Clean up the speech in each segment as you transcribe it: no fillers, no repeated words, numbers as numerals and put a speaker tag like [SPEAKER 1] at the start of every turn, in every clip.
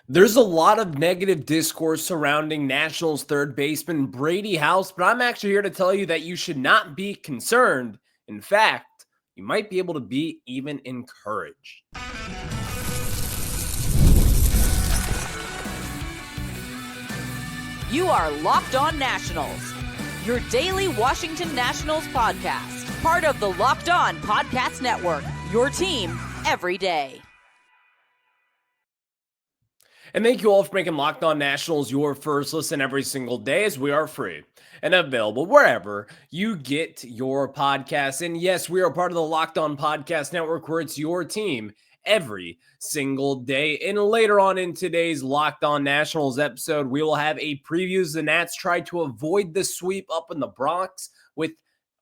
[SPEAKER 1] There's a lot of negative discourse surrounding Nationals third baseman Brady House, but I'm actually here to tell you that you should not be concerned. In fact, you might be able to be even encouraged.
[SPEAKER 2] You are Locked On Nationals, your daily Washington Nationals podcast, part of the Locked On Podcast Network, your team every day.
[SPEAKER 1] And thank you all for making Locked On Nationals your first listen every single day, as we are free and available wherever you get your podcasts. And yes, we are part of the Locked On Podcast Network, where it's your team every single day. And later on in today's Locked On Nationals episode, we will have a preview as the Nats try to avoid the sweep up in the Bronx with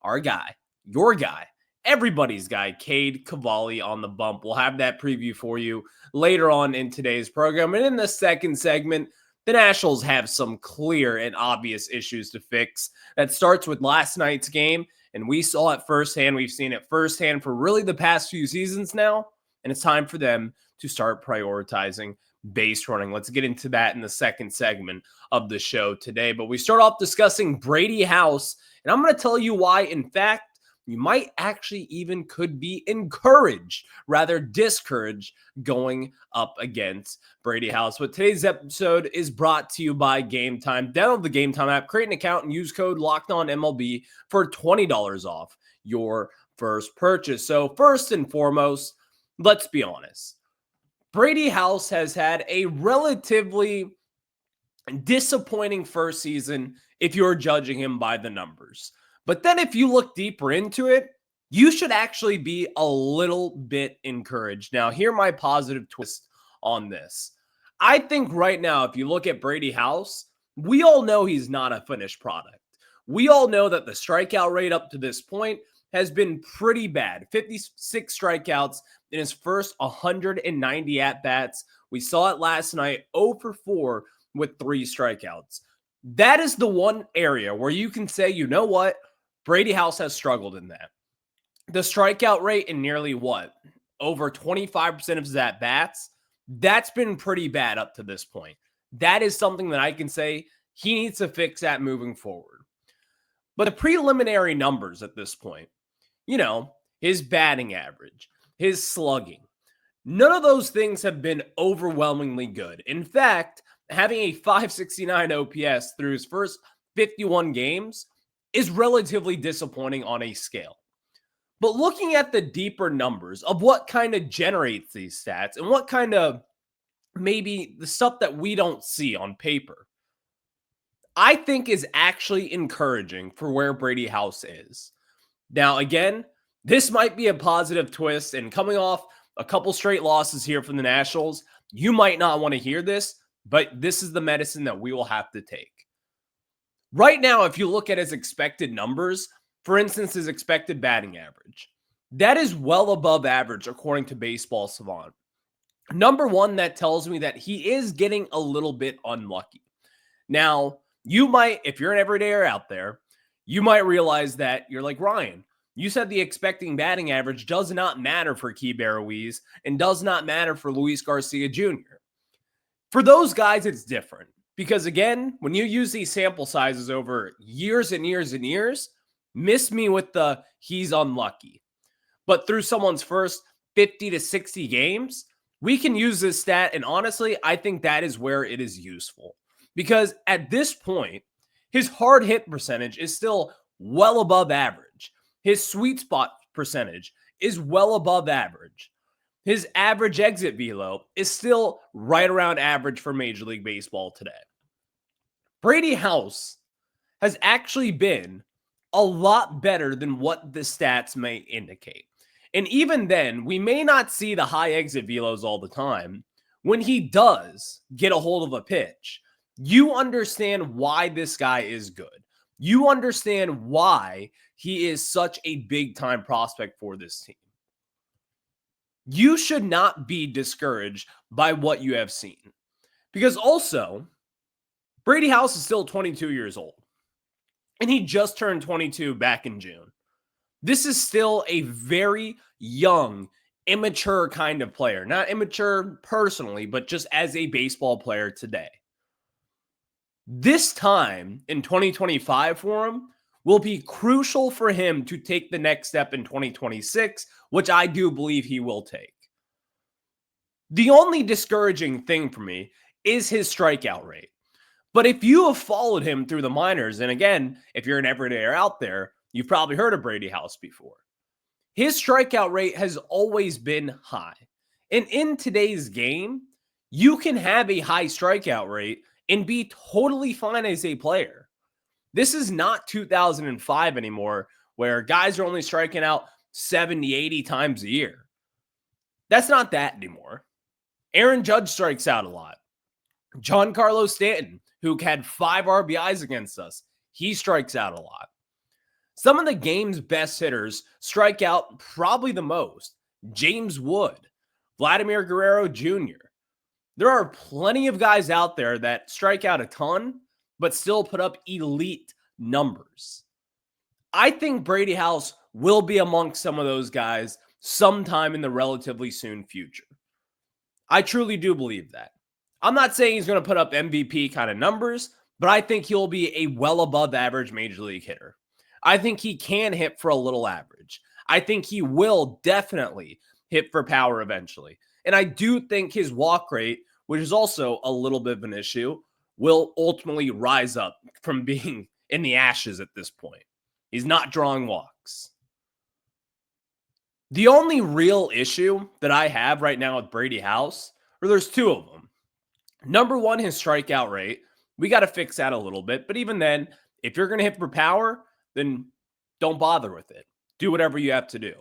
[SPEAKER 1] our guy, your guy, everybody's guy, Cade Cavalli on the bump. We'll have that preview for you later on in today's program. And in the second segment, the Nationals have some clear and obvious issues to fix. That starts with last night's game, and we saw it firsthand. We've seen it firsthand for really the past few seasons now, and it's time for them to start prioritizing base running. Let's get into that in the second segment of the show today. But we start off discussing Brady House, and I'm going to tell you why, in fact, you might actually even could be encouraged, rather discouraged, going up against Brady House. But today's episode is brought to you by Gametime. Download the Gametime app, create an account, and use code LOCKEDONMLB for $20 off your first purchase. So first and foremost, let's be honest. Brady House has had a relatively disappointing first season if you're judging him by the numbers. But then if you look deeper into it, you should actually be a little bit encouraged. Now, hear my positive twist on this. I think right now, if you look at Brady House, we all know he's not a finished product. We all know that the strikeout rate up to this point has been pretty bad. 56 strikeouts in his first 190 at-bats. We saw it last night, 0 for 4 with 3 strikeouts. That is the one area where you can say, you know what? Brady House has struggled in that. The strikeout rate in nearly over 25% of his at-bats, that's been pretty bad up to this point. That is something that I can say he needs to fix that moving forward. But the preliminary numbers at this point, his batting average, his slugging, none of those things have been overwhelmingly good. In fact, having a 569 OPS through his first 51 games is relatively disappointing on a scale. But looking at the deeper numbers of what kind of generates these stats and what kind of maybe the stuff that we don't see on paper, I think is actually encouraging for where Brady House is. Now, again, this might be a positive twist, and coming off a couple straight losses here from the Nationals, you might not want to hear this, but this is the medicine that we will have to take. Right now, if you look at his expected numbers, for instance, his expected batting average, that is well above average according to Baseball Savant. Number one, that tells me that he is getting a little bit unlucky. Now, you might, if you're an everydayer out there, you might realize that you're like, Ryan, you said the expecting batting average does not matter for Keibert Ruiz and does not matter for Luis Garcia Jr. For those guys, it's different. Because again, when you use these sample sizes over years and years and years, miss me with the he's unlucky. But through someone's first 50 to 60 games, we can use this stat. And honestly, I think that is where it is useful. Because at this point, his hard hit percentage is still well above average. His sweet spot percentage is well above average. His average exit velo is still right around average for Major League Baseball today. Brady House has actually been a lot better than what the stats may indicate. And even then, we may not see the high exit velos all the time. When he does get a hold of a pitch, you understand why this guy is good. You understand why he is such a big-time prospect for this team. You should not be discouraged by what you have seen. Because also, Brady House is still 22 years old. And he just turned 22 back in June. This is still a very young, immature kind of player. Not immature personally, but just as a baseball player today. This time in 2025 for him will be crucial for him to take the next step in 2026, which I do believe he will take. The only discouraging thing for me is his strikeout rate. But if you have followed him through the minors, and again, if you're an everydayer out there, you've probably heard of Brady House before. His strikeout rate has always been high. And in today's game, you can have a high strikeout rate and be totally fine as a player. This is not 2005 anymore, where guys are only striking out 70, 80 times a year. That's not that anymore. Aaron Judge strikes out a lot. Giancarlo Stanton, who had 5 RBIs against us, he strikes out a lot. Some of the game's best hitters strike out probably the most. James Wood, Vladimir Guerrero Jr. There are plenty of guys out there that strike out a ton, but still put up elite numbers. I think Brady House will be amongst some of those guys sometime in the relatively soon future. I truly do believe that. I'm not saying he's going to put up MVP kind of numbers, but I think he'll be a well above average major league hitter. I think he can hit for a little average. I think he will definitely hit for power eventually. And I do think his walk rate, which is also a little bit of an issue, will ultimately rise up from being in the ashes at this point. He's not drawing walks. The only real issue that I have right now with Brady House, or there's 2 of them. Number one, his strikeout rate. We got to fix that a little bit. But even then, if you're going to hit for power, then don't bother with it. Do whatever you have to do.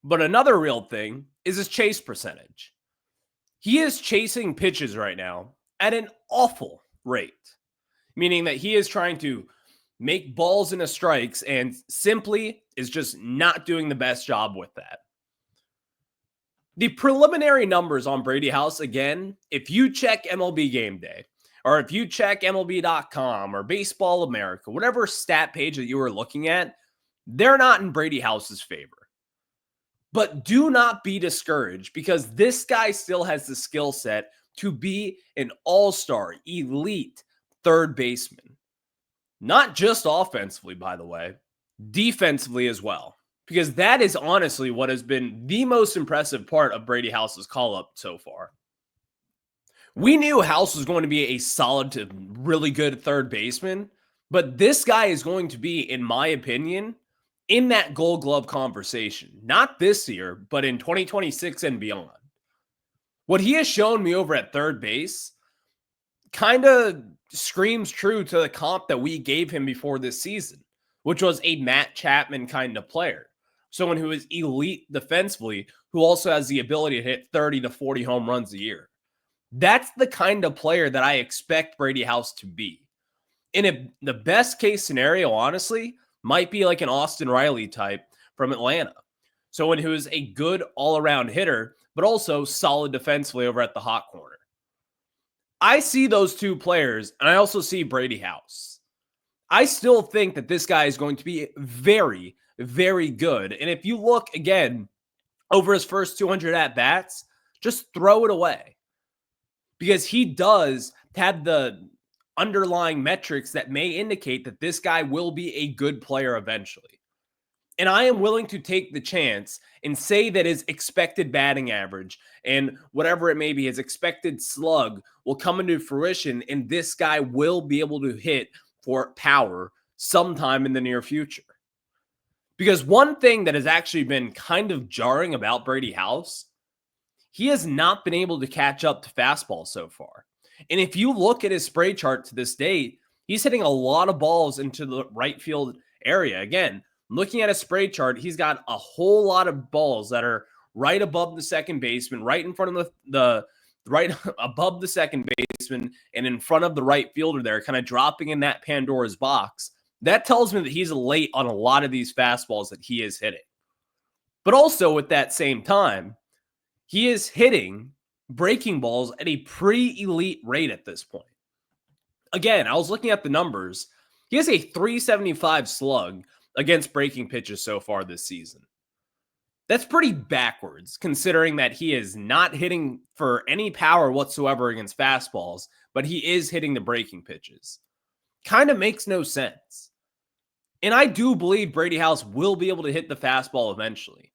[SPEAKER 1] But another real thing is his chase percentage. He is chasing pitches right now at an awful rate, meaning that he is trying to make balls into strikes and simply is just not doing the best job with that. The preliminary numbers on Brady House, again, if you check MLB Game Day, or if you check MLB.com or Baseball America, whatever stat page that you were looking at, they're not in Brady House's favor. But do not be discouraged, because this guy still has the skill set to be an all-star, elite third baseman. Not just offensively, by the way, defensively as well. Because that is honestly what has been the most impressive part of Brady House's call-up so far. We knew House was going to be a solid to really good third baseman, but this guy is going to be, in my opinion, in that Gold Glove conversation. Not this year, but in 2026 and beyond. What he has shown me over at third base kind of screams true to the comp that we gave him before this season, which was a Matt Chapman kind of player. Someone who is elite defensively, who also has the ability to hit 30 to 40 home runs a year. That's the kind of player that I expect Brady House to be. And if the best case scenario, honestly, might be like an Austin Riley type from Atlanta. Someone who is a good all-around hitter, but also solid defensively over at the hot corner. I see those 2 players, and I also see Brady House. I still think that this guy is going to be very, very good. And if you look, again, over his first 200 at-bats, just throw it away. Because he does have the underlying metrics that may indicate that this guy will be a good player eventually. And I am willing to take the chance and say that his expected batting average and whatever it may be, his expected slug will come into fruition, and this guy will be able to hit for power sometime in the near future. Because one thing that has actually been kind of jarring about Brady House, he has not been able to catch up to fastball so far. And if you look at his spray chart to this date, he's hitting a lot of balls into the right field area. Again, looking at his spray chart, he's got a whole lot of balls that are right above the second baseman, right in front of the right above the second baseman, and in front of the right fielder there, kind of dropping in that Pandora's box. That tells me that he's late on a lot of these fastballs that he is hitting. But also at that same time, he is hitting breaking balls at a pretty elite rate at this point. Again, I was looking at the numbers. He has a 375 slug against breaking pitches so far this season. That's pretty backwards considering that he is not hitting for any power whatsoever against fastballs, but he is hitting the breaking pitches. Kind of makes no sense. And I do believe Brady House will be able to hit the fastball eventually.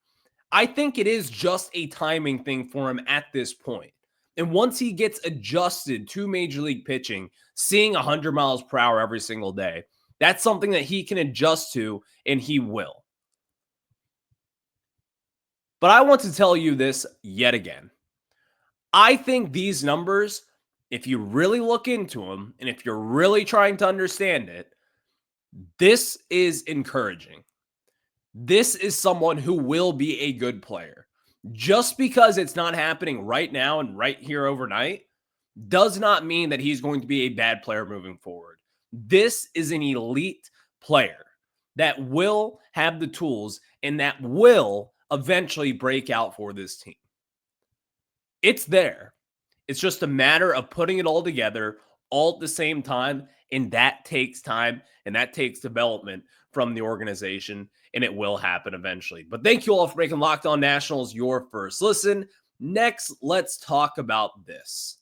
[SPEAKER 1] I think it is just a timing thing for him at this point. And once he gets adjusted to major league pitching, seeing 100 miles per hour every single day, that's something that he can adjust to, and he will. But I want to tell you this yet again. I think these numbers, if you really look into them, and if you're really trying to understand it, this is encouraging. This is someone who will be a good player. Just because it's not happening right now and right here overnight does not mean that he's going to be a bad player moving forward. This is an elite player that will have the tools and that will eventually break out for this team. It's there. It's just a matter of putting it all together all at the same time, and that takes time and that takes development from the organization, and it will happen eventually. But thank you all for making Locked On Nationals your first listen. Next, let's talk about this.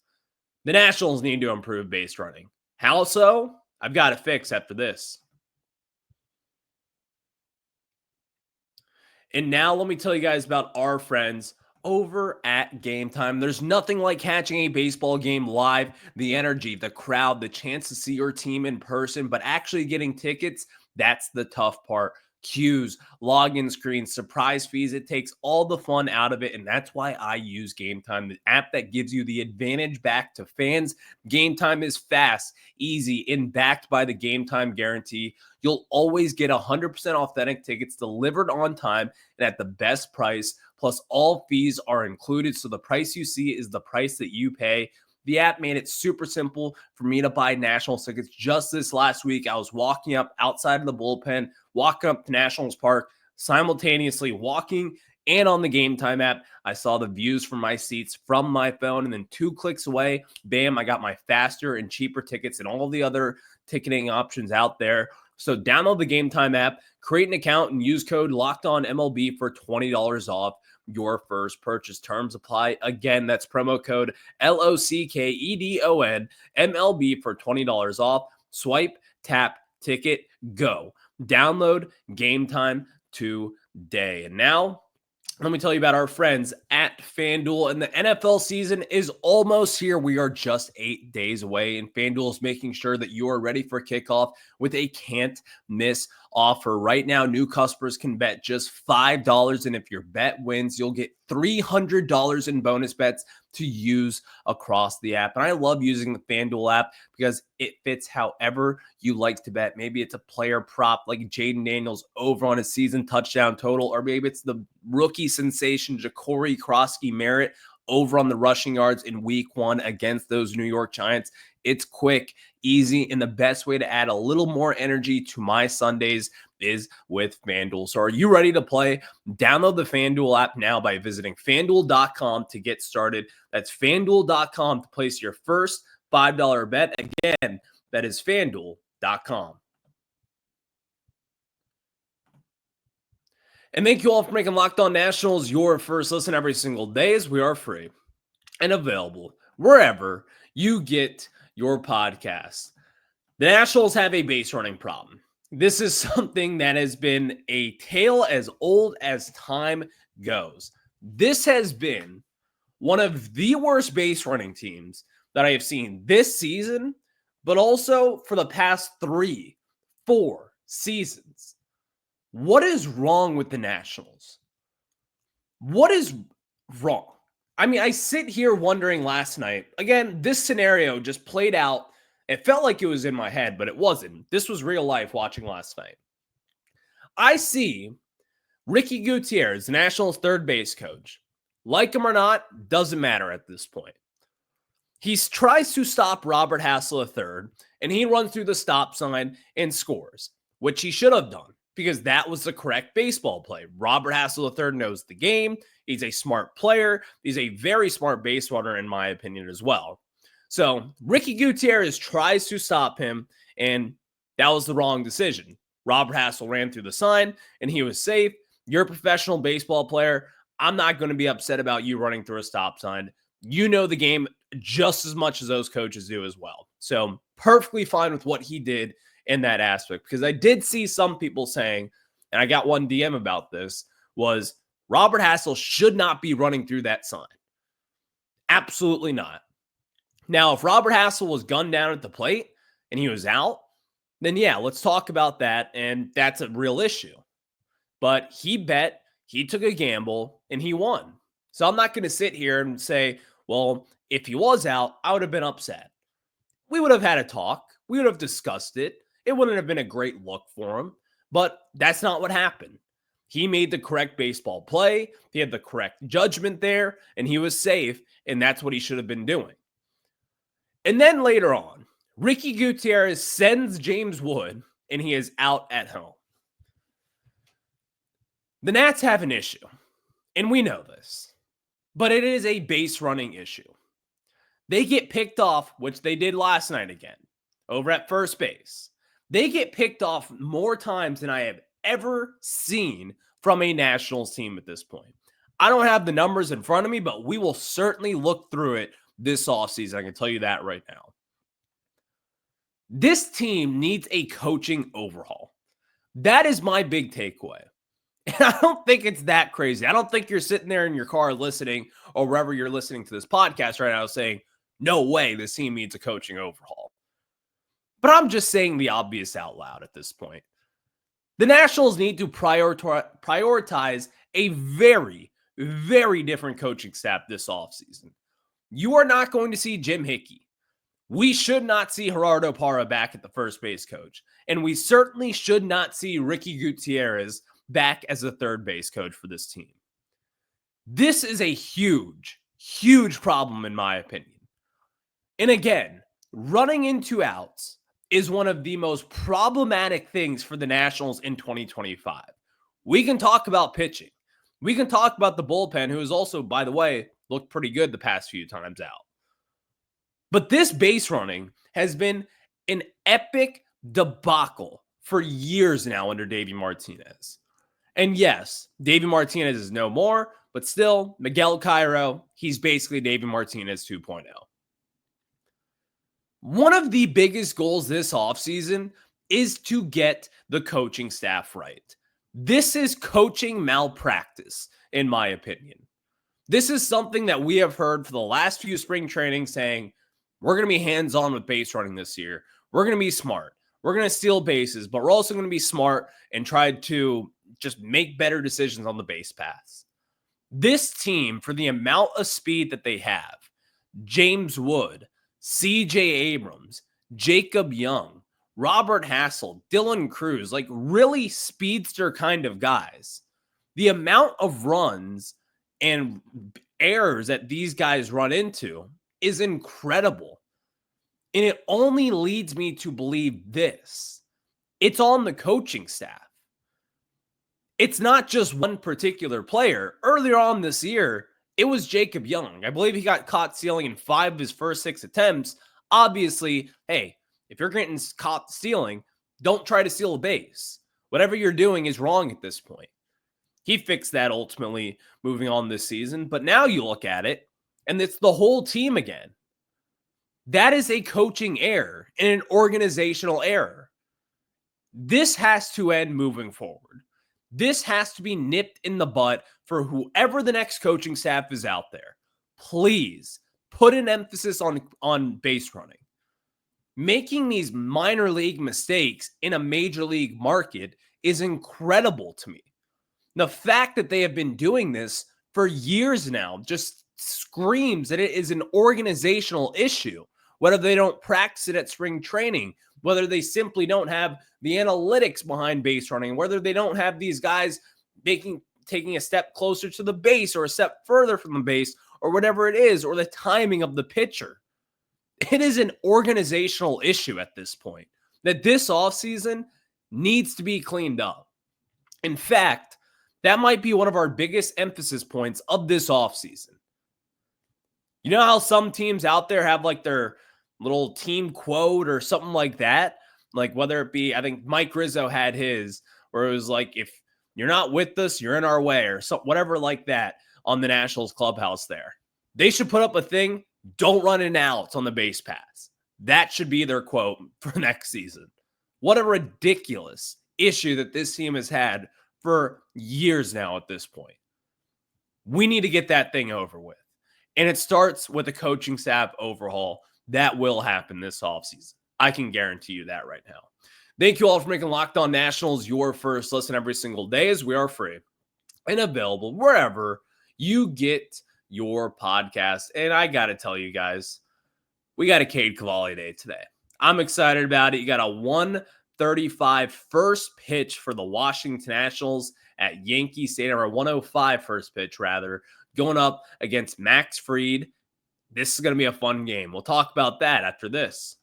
[SPEAKER 1] The Nationals need to improve base running. How so? I've got it fixed after this. And now let me tell you guys about our friends over at Gametime. There's nothing like catching a baseball game live. The energy, the crowd, the chance to see your team in person, but actually getting tickets, that's the tough part. Queues, login screens, surprise fees. It takes all the fun out of it, and that's why I use Gametime, the app that gives you the advantage back to fans. Gametime is fast, easy, and backed by the Gametime guarantee. You'll always get 100% authentic tickets delivered on time and at the best price. Plus, all fees are included, so the price you see is the price that you pay. The app made it super simple for me to buy Nationals tickets. Just this last week, I was walking up outside of the bullpen, walking up to Nationals Park, simultaneously walking and on the Gametime app. I saw the views from my seats from my phone, and then 2 clicks away, bam, I got my faster and cheaper tickets and all the other ticketing options out there. So download the Gametime app, create an account, and use code LOCKEDONMLB for $20 off your first purchase. Terms apply. Again, that's promo code LOCKEDONMLB for $20 off. Swipe, tap, ticket, go. Download Gametime today. And now, let me tell you about our friends at FanDuel. And the NFL season is almost here. We are just 8 days away, and FanDuel is making sure that you are ready for kickoff with a can't-miss offer. Right now, new customers can bet just $5, and if your bet wins, you'll get $300 in bonus bets to use across the app. And I love using the FanDuel app because it fits however you like to bet. Maybe it's a player prop like Jaden Daniels over on his season touchdown total, or maybe it's the rookie sensation Ja'Cory Kroski-Merritt over on the rushing yards in week 1 against those New York Giants. It's quick, easy, and the best way to add a little more energy to my Sundays is with FanDuel. So are you ready to play? Download the FanDuel app now by visiting FanDuel.com to get started. That's FanDuel.com to place your first $5 bet. Again, that is FanDuel.com. And thank you all for making Locked On Nationals your first listen every single day, as we are free and available wherever you get your podcasts. The Nationals have a base running problem. This is something that has been a tale as old as time goes. This has been one of the worst base running teams that I have seen this season, but also for the past 3-4 seasons. What is wrong with the Nationals? What is wrong? I mean, I sit here wondering last night, again, this scenario just played out. It felt like it was in my head, but it wasn't. This was real life watching last night. I see Ricky Gutierrez, the Nationals' third base coach. Like him or not, doesn't matter at this point. He tries to stop Robert Hassel III, and he runs through the stop sign and scores, which he should have done because that was the correct baseball play. Robert Hassel III knows the game. He's a smart player. He's a very smart base runner, in my opinion, as well. So Ricky Gutierrez tries to stop him, and that was the wrong decision. Robert Hassel ran through the sign, and he was safe. You're a professional baseball player. I'm not going to be upset about you running through a stop sign. You know the game just as much as those coaches do as well. So perfectly fine with what he did in that aspect, because I did see some people saying, and I got one DM about this, was Robert Hassel should not be running through that sign. Absolutely not. Now, if Robert Hassel was gunned down at the plate and he was out, then yeah, let's talk about that. And that's a real issue. But he bet, he took a gamble, and he won. So I'm not going to sit here and say, well, if he was out, I would have been upset. We would have had a talk. We would have discussed it. It wouldn't have been a great look for him. But that's not what happened. He made the correct baseball play. He had the correct judgment there, and he was safe, and that's what he should have been doing. And then later on, Ricky Gutierrez sends James Wood, and he is out at home. The Nats have an issue, and we know this, but it is a base running issue. They get picked off, which they did last night again, over at first base. They get picked off more times than I have ever seen from a Nationals team at this point. I don't have the numbers in front of me, but we will certainly look through it this offseason. I can tell you that right now. This team needs a coaching overhaul. That is my big takeaway. And I don't think it's that crazy. I don't think you're sitting there in your car listening, or wherever you're listening to this podcast right now, saying, no way, this team needs a coaching overhaul. But I'm just saying the obvious out loud at this point. The Nationals need to prioritize a very, very different coaching staff this offseason. You are not going to see Jim Hickey. We should not see Gerardo Parra back at the first base coach. And we certainly should not see Ricky Gutierrez back as a third base coach for this team. This is a huge, huge problem in my opinion. And again, running into outs is one of the most problematic things for the Nationals in 2025. We can talk about pitching. We can talk about the bullpen, who has also, by the way, looked pretty good the past few times out. But this base running has been an epic debacle for years now under Davey Martinez. And yes, Davey Martinez is no more, but still, Miguel Cairo, he's basically Davey Martinez 2.0. One of the biggest goals this offseason is to get the coaching staff right. This is coaching malpractice, in my opinion. This is something that we have heard for the last few spring trainings saying, we're going to be hands-on with base running this year. We're going to be smart. We're going to steal bases, but we're also going to be smart and try to just make better decisions on the base paths. This team, for the amount of speed that they have, James Wood, CJ Abrams, Jacob Young, Robert Hassel, Dylan Cruz, like really speedster kind of guys. The amount of runs and errors that these guys run into is incredible. And it only leads me to believe this. It's on the coaching staff. It's not just one particular player. Earlier on this year, it was Jacob Young. I believe he got caught stealing in 5 of his first 6 attempts. Obviously, hey, if you're getting caught stealing, don't try to steal a base. Whatever you're doing is wrong at this point. He fixed that ultimately moving on this season. But now you look at it, and it's the whole team again. That is a coaching error and an organizational error. This has to end moving forward. This has to be nipped in the butt for whoever the next coaching staff is out there. Please put an emphasis on base running. Making these minor league mistakes in a major league market is incredible to me. The fact that they have been doing this for years now just screams that it is an organizational issue, whether they don't practice it at spring training, whether they simply don't have the analytics behind base running, whether they don't have these guys taking a step closer to the base or a step further from the base or whatever it is, or the timing of the pitcher. It is an organizational issue at this point that this offseason needs to be cleaned up. In fact, that might be one of our biggest emphasis points of this offseason. You know how some teams out there have like their little team quote or something like that? Like whether it be, I think Mike Rizzo had his, where it was like, if You're not with us, you're in our way, or so, whatever like that on the Nationals clubhouse there. They should put up a thing, don't run in outs on the base paths. That should be their quote for next season. What a ridiculous issue that this team has had for years now at this point. We need to get that thing over with. And it starts with a coaching staff overhaul. That will happen this offseason. I can guarantee you that right now. Thank you all for making Locked On Nationals your first listen every single day, as we are free and available wherever you get your podcast. And I got to tell you guys, we got a Cade Cavalli day today. I'm excited about it. You got a 135 first pitch for the Washington Nationals at Yankee Stadium, or 105 first pitch, rather, going up against Max Fried. This is going to be a fun game. We'll talk about that after this.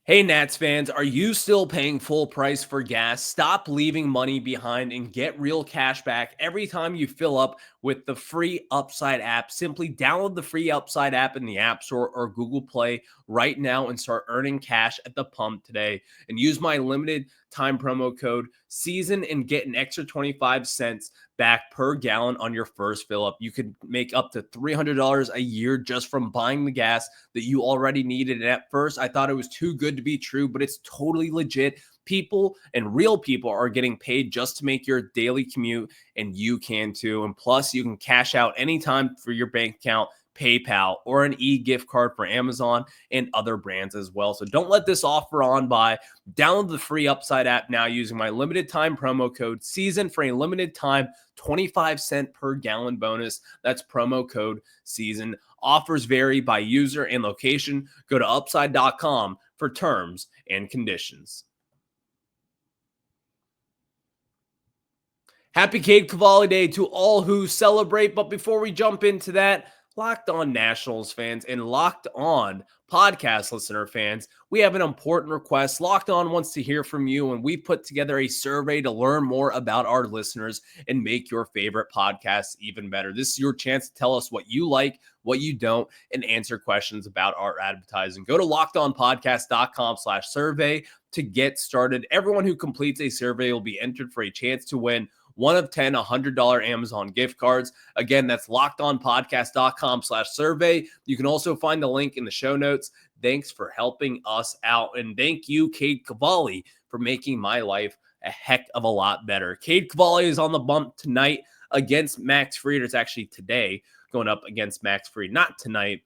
[SPEAKER 1] Hey, Nats fans, are you still paying full price for gas? Stop leaving money behind and get real cash back every time you fill up with the free Upside app. Simply download the free Upside app in the App Store or Google Play right now and start earning cash at the pump today. And use my limited time promo code SEASON and get an extra 25 cents back per gallon on your first fill up. You could make up to $300 a year just from buying the gas that you already needed. And at first, I thought it was too good to be true, but it's totally legit. People and real people are getting paid just to make your daily commute, and you can too. And plus, you can cash out anytime for your bank account, PayPal, or an e-gift card for Amazon and other brands as well. So don't let this offer on by. Download the free Upside app now using my limited time promo code SEASON for a limited time 25-cent per gallon bonus. That's promo code SEASON. Offers vary by user and location. Go to upside.com for terms and conditions. Happy Cade Cavalli Day to all who celebrate. But before we jump into that, Locked On Nationals fans and Locked On podcast listener fans, we have an important request. Locked On wants to hear from you, and we put together a survey to learn more about our listeners and make your favorite podcasts even better. This is your chance to tell us what you like, what you don't, and answer questions about our advertising. Go to lockedonpodcast.com/survey to get started. Everyone who completes a survey will be entered for a chance to win one of 10 $100 Amazon gift cards. Again, that's lockedonpodcast.com/survey. You can also find the link in the show notes. Thanks for helping us out. And thank you, Cade Cavalli, for making my life a heck of a lot better. Cade Cavalli is on the bump tonight against Max Fried. It's actually today going up against Max Fried. Not tonight,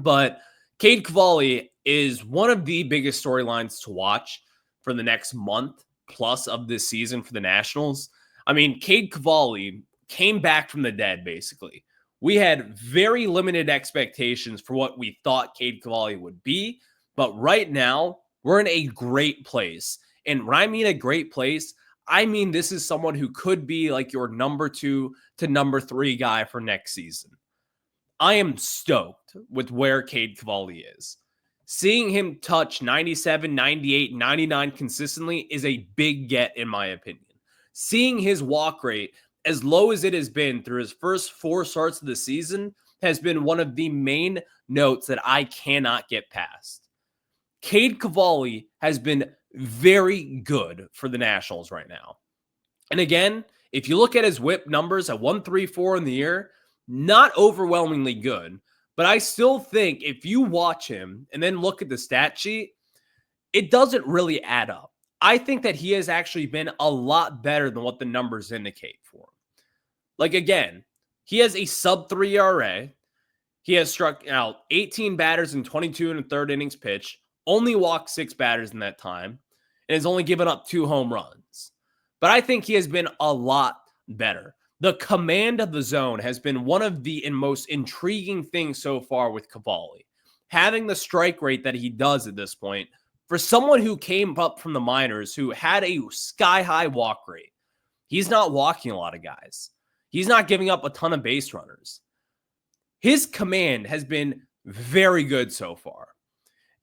[SPEAKER 1] but Cade Cavalli is one of the biggest storylines to watch for the next month plus of this season for the Nationals. I mean, Cade Cavalli came back from the dead, basically. We had very limited expectations for what we thought Cade Cavalli would be, but right now, we're in a great place. And when I mean a great place, I mean this is someone who could be like your number 2 to number 3 guy for next season. I am stoked with where Cade Cavalli is. Seeing him touch 97, 98, 99 consistently is a big get, in my opinion. Seeing his walk rate as low as it has been through his first 4 starts of the season has been one of the main notes that I cannot get past. Cade Cavalli has been very good for the Nationals right now. And again, if you look at his whip numbers at 134 in the year, not overwhelmingly good, but I still think if you watch him and then look at the stat sheet, it doesn't really add up. I think that he has actually been a lot better than what the numbers indicate for him. Like, again, he has a sub-3 ERA. He has struck out 18 batters in 22 and a third innings pitched, only walked 6 batters in that time, and has only given up 2 home runs. But I think he has been a lot better. The command of the zone has been one of the most intriguing things so far with Cavalli. Having the strike rate that he does at this point, for someone who came up from the minors, who had a sky-high walk rate, he's not walking a lot of guys. He's not giving up a ton of base runners. His command has been very good so far.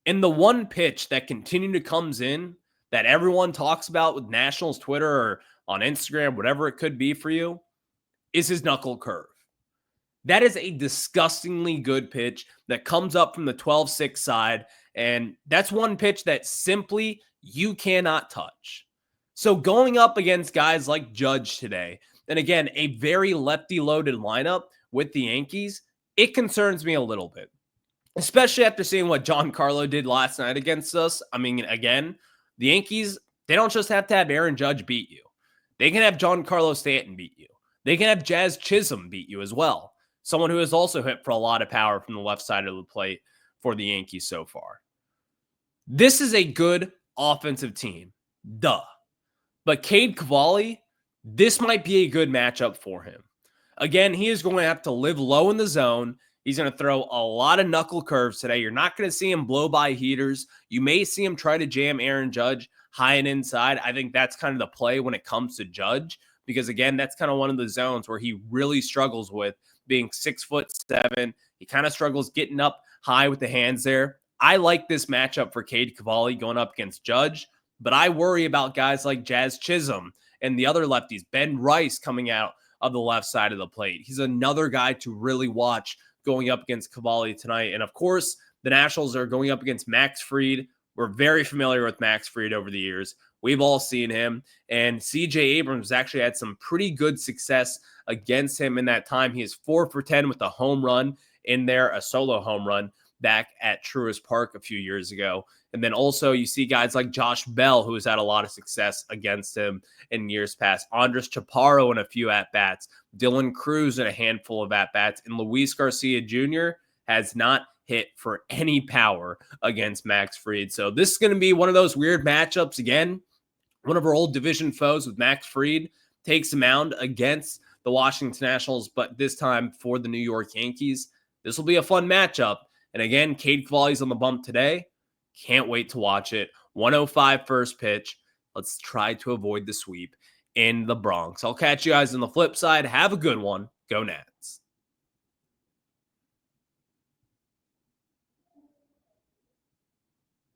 [SPEAKER 1] And the one pitch that continually comes in that everyone talks about with Nationals Twitter or on Instagram, whatever it could be for you, is his knuckle curve. That is a disgustingly good pitch that comes up from the 12-6 side. And that's one pitch that simply you cannot touch. So going up against guys like Judge today, and again, a very lefty-loaded lineup with the Yankees, it concerns me a little bit, especially after seeing what Giancarlo did last night against us. I mean, again, the Yankees, they don't just have to have Aaron Judge beat you. They can have Giancarlo Stanton beat you. They can have Jazz Chisholm beat you as well. Someone who has also hit for a lot of power from the left side of the plate for the Yankees so far. This is a good offensive team. Duh. But Cade Cavalli, this might be a good matchup for him. Again, he is going to have to live low in the zone. He's going to throw a lot of knuckle curves today. You're not going to see him blow by heaters. You may see him try to jam Aaron Judge high and inside. I think that's kind of the play when it comes to Judge, because again, that's kind of one of the zones where he really struggles with being 6'7". He kind of struggles getting up high with the hands there. I like this matchup for Cade Cavalli going up against Judge, but I worry about guys like Jazz Chisholm and the other lefties, Ben Rice coming out of the left side of the plate. He's another guy to really watch going up against Cavalli tonight. And of course, the Nationals are going up against Max Fried. We're very familiar with Max Fried over the years. We've all seen him. And CJ Abrams actually had some pretty good success against him in that time. He is 4 for 10 with a home run in there, a solo home run back at Truist Park a few years ago. And then also you see guys like Josh Bell, who has had a lot of success against him in years past. Andres Chaparro in a few at-bats. Dylan Cruz in a handful of at-bats. And Luis Garcia Jr. has not hit for any power against Max Fried. So this is going to be one of those weird matchups. Again, one of our old division foes with Max Fried takes the mound against the Washington Nationals, but this time for the New York Yankees. This will be a fun matchup. And again, Cade Cavalli's on the bump today. Can't wait to watch it. 105 first pitch. Let's try to avoid the sweep in the Bronx. I'll catch you guys on the flip side. Have a good one. Go Nats.